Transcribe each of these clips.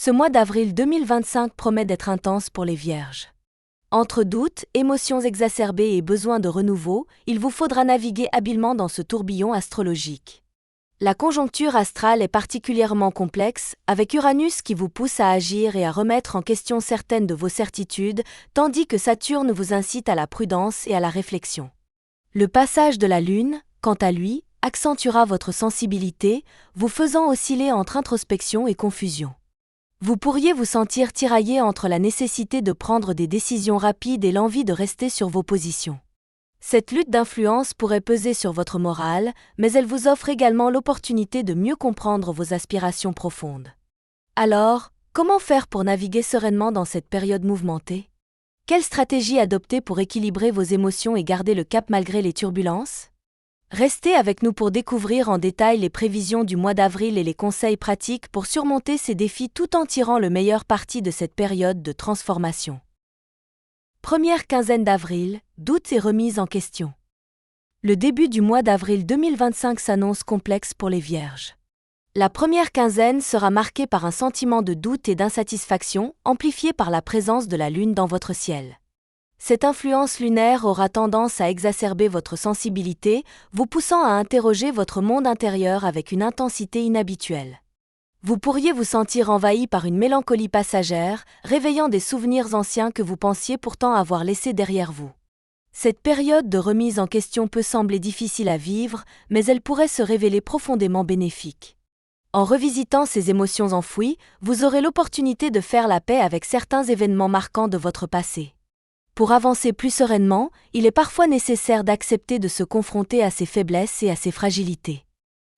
Ce mois d'avril 2025 promet d'être intense pour les Vierges. Entre doutes, émotions exacerbées et besoin de renouveau, il vous faudra naviguer habilement dans ce tourbillon astrologique. La conjoncture astrale est particulièrement complexe, avec Uranus qui vous pousse à agir et à remettre en question certaines de vos certitudes, tandis que Saturne vous incite à la prudence et à la réflexion. Le passage de la Lune, quant à lui, accentuera votre sensibilité, vous faisant osciller entre introspection et confusion. Vous pourriez vous sentir tiraillé entre la nécessité de prendre des décisions rapides et l'envie de rester sur vos positions. Cette lutte d'influence pourrait peser sur votre morale, mais elle vous offre également l'opportunité de mieux comprendre vos aspirations profondes. Alors, comment faire pour naviguer sereinement dans cette période mouvementée? Quelle stratégie adopter pour équilibrer vos émotions et garder le cap malgré les turbulences? Restez avec nous pour découvrir en détail les prévisions du mois d'avril et les conseils pratiques pour surmonter ces défis tout en tirant le meilleur parti de cette période de transformation. Première quinzaine d'avril, doutes et remises en question. Le début du mois d'avril 2025 s'annonce complexe pour les Vierges. La première quinzaine sera marquée par un sentiment de doute et d'insatisfaction, amplifié par la présence de la Lune dans votre ciel. Cette influence lunaire aura tendance à exacerber votre sensibilité, vous poussant à interroger votre monde intérieur avec une intensité inhabituelle. Vous pourriez vous sentir envahi par une mélancolie passagère, réveillant des souvenirs anciens que vous pensiez pourtant avoir laissés derrière vous. Cette période de remise en question peut sembler difficile à vivre, mais elle pourrait se révéler profondément bénéfique. En revisitant ces émotions enfouies, vous aurez l'opportunité de faire la paix avec certains événements marquants de votre passé. Pour avancer plus sereinement, il est parfois nécessaire d'accepter de se confronter à ses faiblesses et à ses fragilités.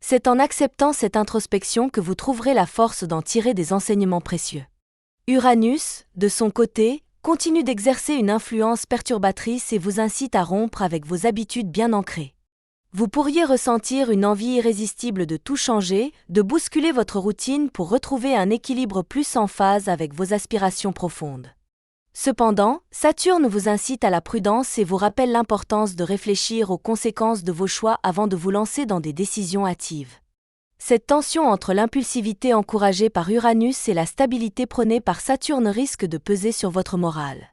C'est en acceptant cette introspection que vous trouverez la force d'en tirer des enseignements précieux. Uranus, de son côté, continue d'exercer une influence perturbatrice et vous incite à rompre avec vos habitudes bien ancrées. Vous pourriez ressentir une envie irrésistible de tout changer, de bousculer votre routine pour retrouver un équilibre plus en phase avec vos aspirations profondes. Cependant, Saturne vous incite à la prudence et vous rappelle l'importance de réfléchir aux conséquences de vos choix avant de vous lancer dans des décisions hâtives. Cette tension entre l'impulsivité encouragée par Uranus et la stabilité prônée par Saturne risque de peser sur votre morale.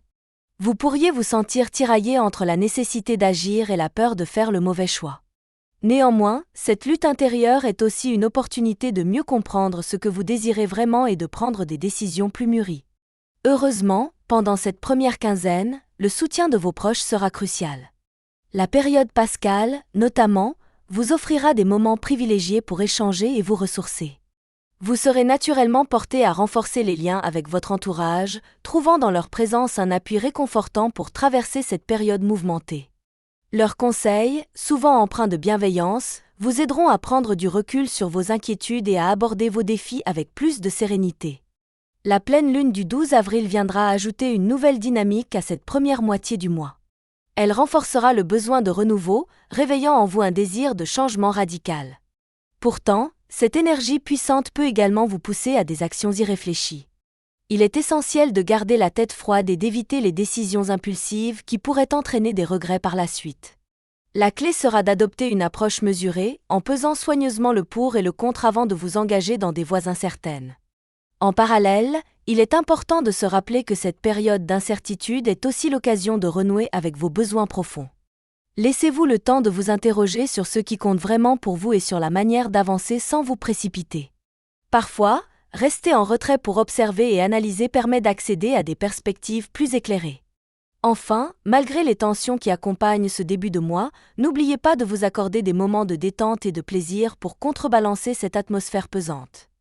Vous pourriez vous sentir tiraillé entre la nécessité d'agir et la peur de faire le mauvais choix. Néanmoins, cette lutte intérieure est aussi une opportunité de mieux comprendre ce que vous désirez vraiment et de prendre des décisions plus mûries. Heureusement, pendant cette première quinzaine, le soutien de vos proches sera crucial. La période pascale, notamment, vous offrira des moments privilégiés pour échanger et vous ressourcer. Vous serez naturellement porté à renforcer les liens avec votre entourage, trouvant dans leur présence un appui réconfortant pour traverser cette période mouvementée. Leurs conseils, souvent empreints de bienveillance, vous aideront à prendre du recul sur vos inquiétudes et à aborder vos défis avec plus de sérénité. La pleine lune du 12 avril viendra ajouter une nouvelle dynamique à cette première moitié du mois. Elle renforcera le besoin de renouveau, réveillant en vous un désir de changement radical. Pourtant, cette énergie puissante peut également vous pousser à des actions irréfléchies. Il est essentiel de garder la tête froide et d'éviter les décisions impulsives qui pourraient entraîner des regrets par la suite. La clé sera d'adopter une approche mesurée, en pesant soigneusement le pour et le contre avant de vous engager dans des voies incertaines. En parallèle, il est important de se rappeler que cette période d'incertitude est aussi l'occasion de renouer avec vos besoins profonds. Laissez-vous le temps de vous interroger sur ce qui compte vraiment pour vous et sur la manière d'avancer sans vous précipiter. Parfois, rester en retrait pour observer et analyser permet d'accéder à des perspectives plus éclairées. Enfin, malgré les tensions qui accompagnent ce début de mois, n'oubliez pas de vous accorder des moments de détente et de plaisir pour contrebalancer cette atmosphère pesante.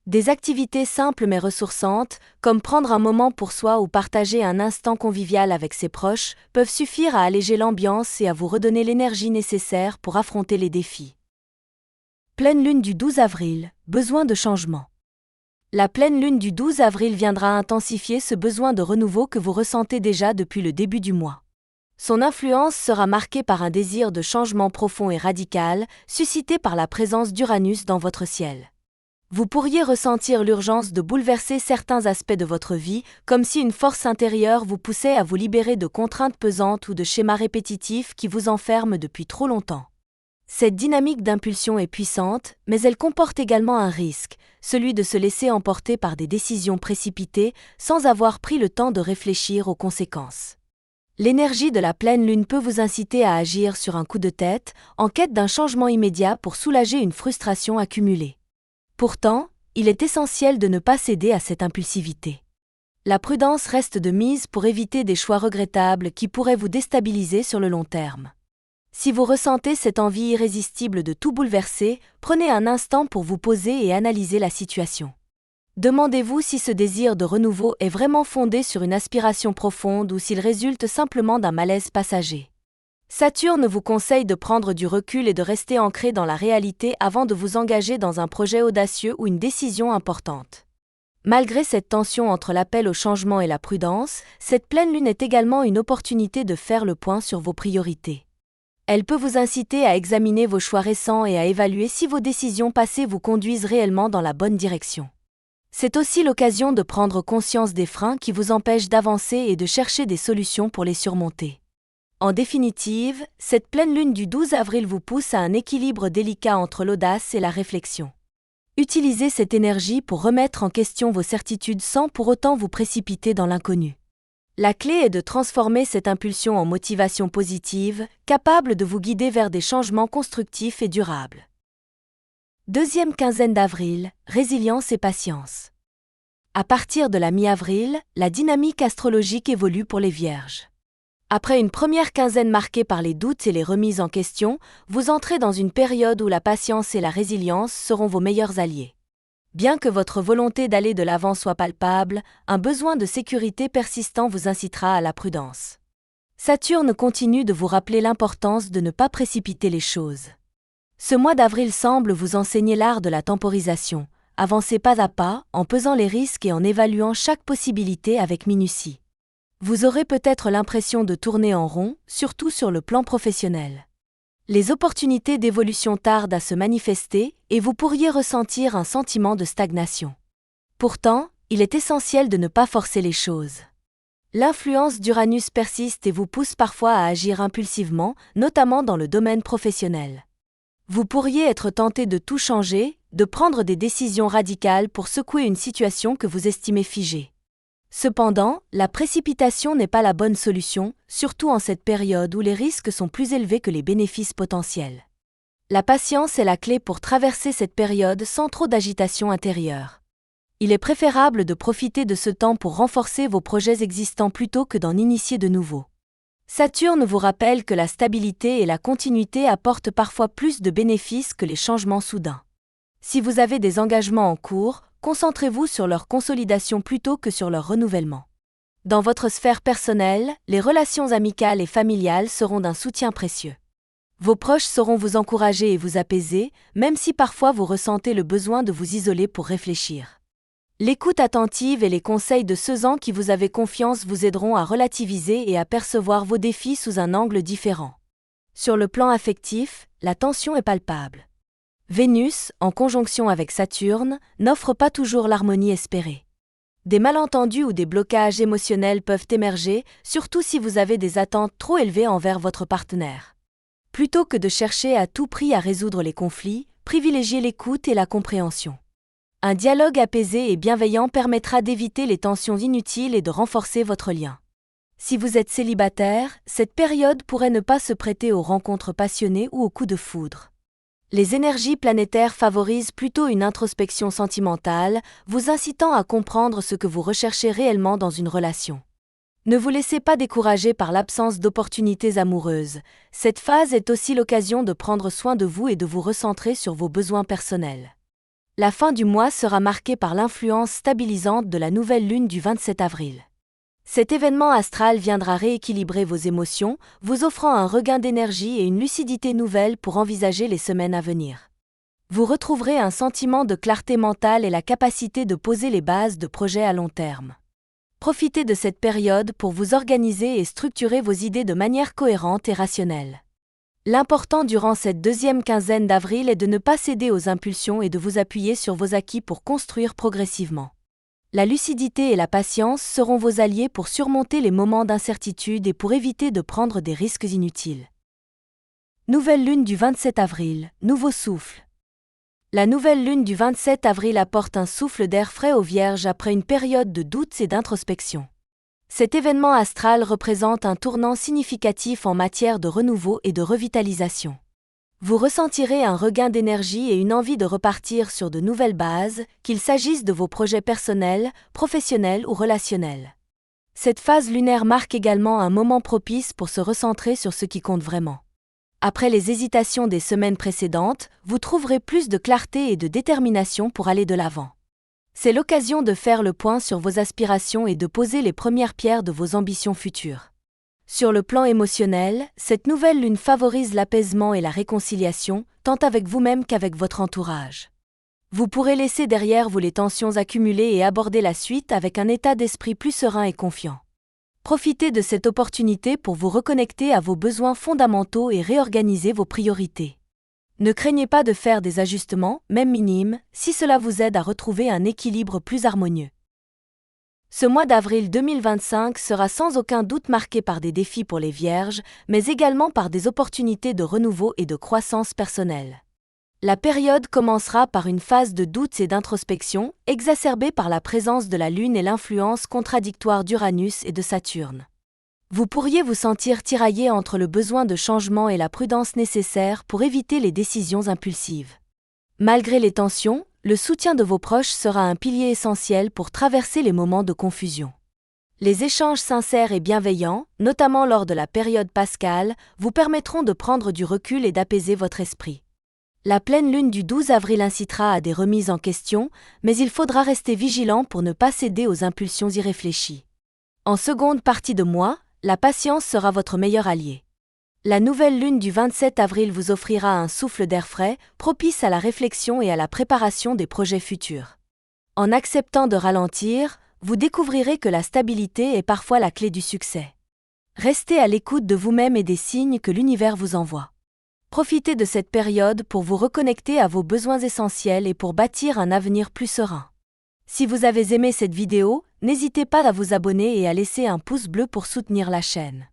Des activités simples mais ressourçantes, comme prendre un moment pour soi ou partager un instant convivial avec ses proches, peuvent suffire à alléger l'ambiance et à vous redonner l'énergie nécessaire pour affronter les défis. Pleine lune du 12 avril, besoin de changement. La pleine lune du 12 avril viendra intensifier ce besoin de renouveau que vous ressentez déjà depuis le début du mois. Son influence sera marquée par un désir de changement profond et radical, suscité par la présence d'Uranus dans votre ciel. Vous pourriez ressentir l'urgence de bouleverser certains aspects de votre vie, comme si une force intérieure vous poussait à vous libérer de contraintes pesantes ou de schémas répétitifs qui vous enferment depuis trop longtemps. Cette dynamique d'impulsion est puissante, mais elle comporte également un risque, celui de se laisser emporter par des décisions précipitées sans avoir pris le temps de réfléchir aux conséquences. L'énergie de la pleine lune peut vous inciter à agir sur un coup de tête, en quête d'un changement immédiat pour soulager une frustration accumulée. Pourtant, il est essentiel de ne pas céder à cette impulsivité. La prudence reste de mise pour éviter des choix regrettables qui pourraient vous déstabiliser sur le long terme. Si vous ressentez cette envie irrésistible de tout bouleverser, prenez un instant pour vous poser et analyser la situation. Demandez-vous si ce désir de renouveau est vraiment fondé sur une aspiration profonde ou s'il résulte simplement d'un malaise passager. Saturne vous conseille de prendre du recul et de rester ancré dans la réalité avant de vous engager dans un projet audacieux ou une décision importante. Malgré cette tension entre l'appel au changement et la prudence, cette pleine lune est également une opportunité de faire le point sur vos priorités. Elle peut vous inciter à examiner vos choix récents et à évaluer si vos décisions passées vous conduisent réellement dans la bonne direction. C'est aussi l'occasion de prendre conscience des freins qui vous empêchent d'avancer et de chercher des solutions pour les surmonter. En définitive, cette pleine lune du 12 avril vous pousse à un équilibre délicat entre l'audace et la réflexion. Utilisez cette énergie pour remettre en question vos certitudes sans pour autant vous précipiter dans l'inconnu. La clé est de transformer cette impulsion en motivation positive, capable de vous guider vers des changements constructifs et durables. Deuxième quinzaine d'avril, résilience et patience. À partir de la mi-avril, la dynamique astrologique évolue pour les Vierges. Après une première quinzaine marquée par les doutes et les remises en question, vous entrez dans une période où la patience et la résilience seront vos meilleurs alliés. Bien que votre volonté d'aller de l'avant soit palpable, un besoin de sécurité persistant vous incitera à la prudence. Saturne continue de vous rappeler l'importance de ne pas précipiter les choses. Ce mois d'avril semble vous enseigner l'art de la temporisation. Avancez pas à pas, en pesant les risques et en évaluant chaque possibilité avec minutie. Vous aurez peut-être l'impression de tourner en rond, surtout sur le plan professionnel. Les opportunités d'évolution tardent à se manifester et vous pourriez ressentir un sentiment de stagnation. Pourtant, il est essentiel de ne pas forcer les choses. L'influence d'Uranus persiste et vous pousse parfois à agir impulsivement, notamment dans le domaine professionnel. Vous pourriez être tenté de tout changer, de prendre des décisions radicales pour secouer une situation que vous estimez figée. Cependant, la précipitation n'est pas la bonne solution, surtout en cette période où les risques sont plus élevés que les bénéfices potentiels. La patience est la clé pour traverser cette période sans trop d'agitation intérieure. Il est préférable de profiter de ce temps pour renforcer vos projets existants plutôt que d'en initier de nouveaux. Saturne vous rappelle que la stabilité et la continuité apportent parfois plus de bénéfices que les changements soudains. Si vous avez des engagements en cours, concentrez-vous sur leur consolidation plutôt que sur leur renouvellement. Dans votre sphère personnelle, les relations amicales et familiales seront d'un soutien précieux. Vos proches sauront vous encourager et vous apaiser, même si parfois vous ressentez le besoin de vous isoler pour réfléchir. L'écoute attentive et les conseils de ceux en qui vous avez confiance vous aideront à relativiser et à percevoir vos défis sous un angle différent. Sur le plan affectif, la tension est palpable. Vénus, en conjonction avec Saturne, n'offre pas toujours l'harmonie espérée. Des malentendus ou des blocages émotionnels peuvent émerger, surtout si vous avez des attentes trop élevées envers votre partenaire. Plutôt que de chercher à tout prix à résoudre les conflits, privilégiez l'écoute et la compréhension. Un dialogue apaisé et bienveillant permettra d'éviter les tensions inutiles et de renforcer votre lien. Si vous êtes célibataire, cette période pourrait ne pas se prêter aux rencontres passionnées ou aux coups de foudre. Les énergies planétaires favorisent plutôt une introspection sentimentale, vous incitant à comprendre ce que vous recherchez réellement dans une relation. Ne vous laissez pas décourager par l'absence d'opportunités amoureuses. Cette phase est aussi l'occasion de prendre soin de vous et de vous recentrer sur vos besoins personnels. La fin du mois sera marquée par l'influence stabilisante de la nouvelle lune du 27 avril. Cet événement astral viendra rééquilibrer vos émotions, vous offrant un regain d'énergie et une lucidité nouvelle pour envisager les semaines à venir. Vous retrouverez un sentiment de clarté mentale et la capacité de poser les bases de projets à long terme. Profitez de cette période pour vous organiser et structurer vos idées de manière cohérente et rationnelle. L'important durant cette deuxième quinzaine d'avril est de ne pas céder aux impulsions et de vous appuyer sur vos acquis pour construire progressivement. La lucidité et la patience seront vos alliés pour surmonter les moments d'incertitude et pour éviter de prendre des risques inutiles. Nouvelle lune du 27 avril, nouveau souffle. La nouvelle lune du 27 avril apporte un souffle d'air frais aux Vierges après une période de doutes et d'introspection. Cet événement astral représente un tournant significatif en matière de renouveau et de revitalisation. Vous ressentirez un regain d'énergie et une envie de repartir sur de nouvelles bases, qu'il s'agisse de vos projets personnels, professionnels ou relationnels. Cette phase lunaire marque également un moment propice pour se recentrer sur ce qui compte vraiment. Après les hésitations des semaines précédentes, vous trouverez plus de clarté et de détermination pour aller de l'avant. C'est l'occasion de faire le point sur vos aspirations et de poser les premières pierres de vos ambitions futures. Sur le plan émotionnel, cette nouvelle lune favorise l'apaisement et la réconciliation, tant avec vous-même qu'avec votre entourage. Vous pourrez laisser derrière vous les tensions accumulées et aborder la suite avec un état d'esprit plus serein et confiant. Profitez de cette opportunité pour vous reconnecter à vos besoins fondamentaux et réorganiser vos priorités. Ne craignez pas de faire des ajustements, même minimes, si cela vous aide à retrouver un équilibre plus harmonieux. Ce mois d'avril 2025 sera sans aucun doute marqué par des défis pour les Vierges, mais également par des opportunités de renouveau et de croissance personnelle. La période commencera par une phase de doutes et d'introspection, exacerbée par la présence de la Lune et l'influence contradictoire d'Uranus et de Saturne. Vous pourriez vous sentir tiraillé entre le besoin de changement et la prudence nécessaire pour éviter les décisions impulsives. Malgré les tensions, le soutien de vos proches sera un pilier essentiel pour traverser les moments de confusion. Les échanges sincères et bienveillants, notamment lors de la période pascale, vous permettront de prendre du recul et d'apaiser votre esprit. La pleine lune du 12 avril incitera à des remises en question, mais il faudra rester vigilant pour ne pas céder aux impulsions irréfléchies. En seconde partie de mois, la patience sera votre meilleur allié. La nouvelle lune du 27 avril vous offrira un souffle d'air frais, propice à la réflexion et à la préparation des projets futurs. En acceptant de ralentir, vous découvrirez que la stabilité est parfois la clé du succès. Restez à l'écoute de vous-même et des signes que l'univers vous envoie. Profitez de cette période pour vous reconnecter à vos besoins essentiels et pour bâtir un avenir plus serein. Si vous avez aimé cette vidéo, n'hésitez pas à vous abonner et à laisser un pouce bleu pour soutenir la chaîne.